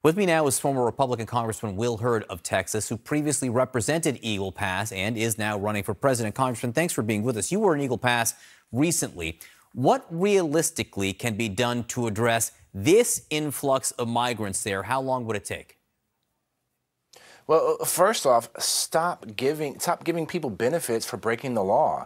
With me now is former Republican Congressman Will Hurd of Texas, who previously represented Eagle Pass and is now running for president. Congressman, thanks for being with us. You were in Eagle Pass recently. What realistically can be done to address this influx of migrants there? How long would it take? Well, first off, stop giving people benefits for breaking the law.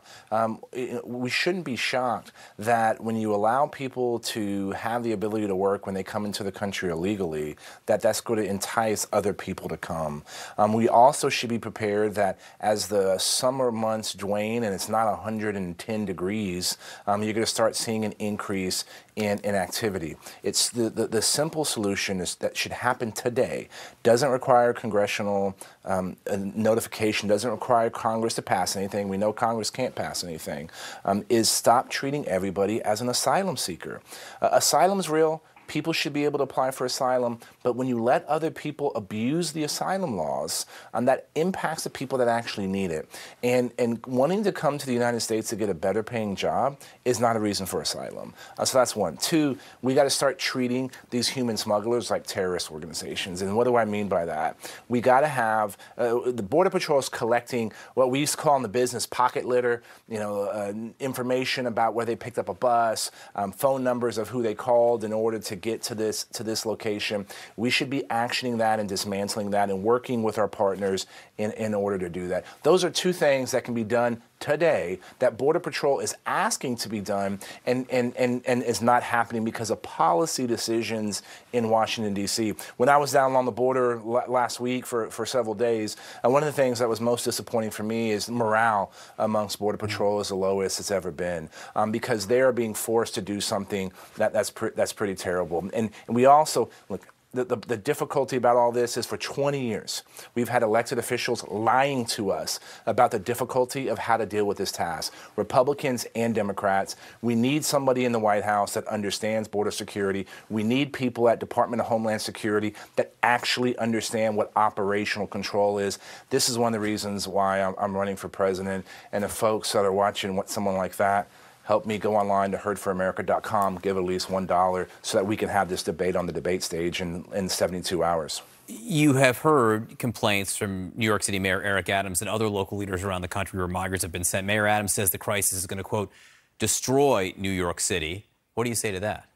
We shouldn't be shocked that when you allow people to have the ability to work when they come into the country illegally, that's going to entice other people to come. We also should be prepared that as the summer months wane and it's not 110 degrees, you're going to start seeing an increase in activity. It's the simple solution is that should happen today. Doesn't require congressional notification, doesn't require Congress to pass anything. We know Congress can't pass anything. Is stop treating everybody as an asylum seeker. Asylum's real. People should be able to apply for asylum, but when you let other people abuse the asylum laws, that impacts the people that actually need it. And wanting to come to the United States to get a better paying job is not a reason for asylum. So that's one. Two, we got to start treating these human smugglers like terrorist organizations. And what do I mean by that? We got to have, the Border Patrol is collecting what we used to call in the business pocket litter, information about where they picked up a bus, phone numbers of who they called in order to get to this location. We should be actioning that and dismantling that and working with our partners in order to do that. Those are two things that can be done today that Border Patrol is asking to be done and is not happening because of policy decisions in Washington, D.C. When I was down along the border last week for several days, one of the things that was most disappointing for me is morale amongst Border Patrol is the lowest it's ever been because they are being forced to do something that's pretty terrible. And we also, look, the difficulty about all this is for 20 years, we've had elected officials lying to us about the difficulty of how to deal with this task. Republicans and Democrats, we need somebody in the White House that understands border security. We need people at Department of Homeland Security that actually understand what operational control is. This is one of the reasons why I'm running for president. And the folks that are watching someone like that, help me go online to hurdforamerica.com, give at least $1 so that we can have this debate on the debate stage in 72 hours. You have heard complaints from New York City Mayor Eric Adams and other local leaders around the country where migrants have been sent. Mayor Adams says the crisis is going to, quote, destroy New York City. What do you say to that?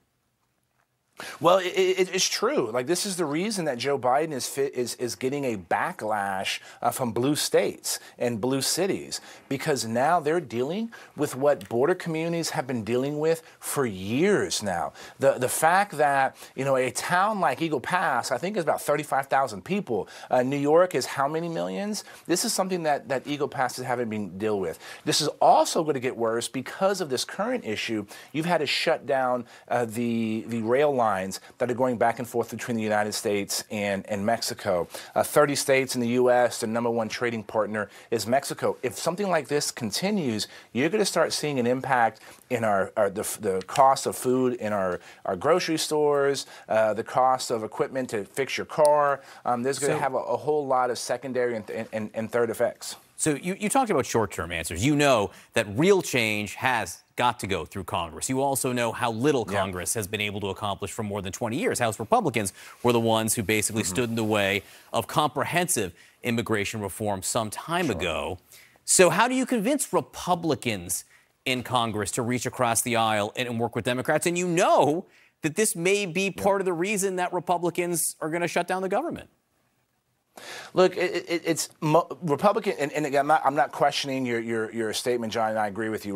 Well, it's true. Like, this is the reason that Joe Biden is getting a backlash from blue states and blue cities, because now they're dealing with what border communities have been dealing with for years now. The fact that, a town like Eagle Pass, I think is about 35,000 people. New York is how many millions? This is something that Eagle Pass is having been dealt with. This is also going to get worse because of this current issue. You've had to shut down the rail line that are going back and forth between the United States and Mexico. 30 states in the U.S., the #1 trading partner is Mexico. If something like this continues, you're going to start seeing an impact in the cost of food in our grocery stores, the cost of equipment to fix your car. There's going to have a whole lot of secondary and third effects. So you talked about short-term answers. You know that real change has got to go through Congress. You also know how little Congress has been able to accomplish for more than 20 years. House Republicans were the ones who basically stood in the way of comprehensive immigration reform some time ago. So how do you convince Republicans in Congress to reach across the aisle and work with Democrats? And you know that this may be part of the reason that Republicans are going to shut down the government. Look, it's Republican, and again, I'm not questioning your statement, John, and I agree with you.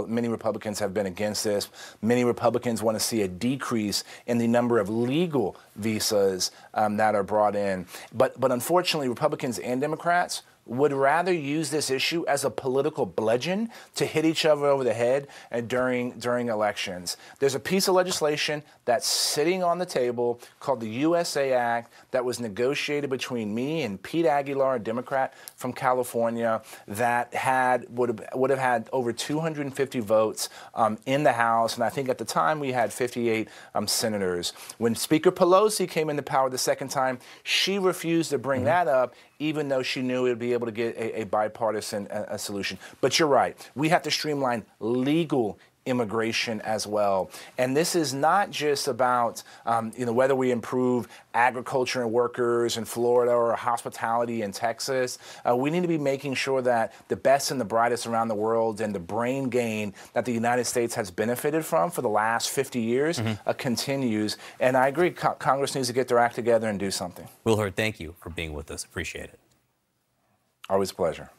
Many Republicans have been against this. Many Republicans want to see a decrease in the number of legal visas that are brought in. But unfortunately, Republicans and Democrats would rather use this issue as a political bludgeon to hit each other over the head during elections. There's a piece of legislation that's sitting on the table called the USA Act that was negotiated between me and Pete Aguilar, a Democrat from California, that would have had over 250 votes in the House, and I think at the time we had 58 senators. When Speaker Pelosi came into power the second time, she refused to bring that up, even though she knew it would be able to get a bipartisan solution. But you're right. We have to streamline legal immigration as well. And this is not just about whether we improve agriculture and workers in Florida or hospitality in Texas. We need to be making sure that the best and the brightest around the world and the brain gain that the United States has benefited from for the last 50 years continues. And I agree, Congress needs to get their act together and do something. Will Hurd, thank you for being with us. Appreciate it. Always a pleasure.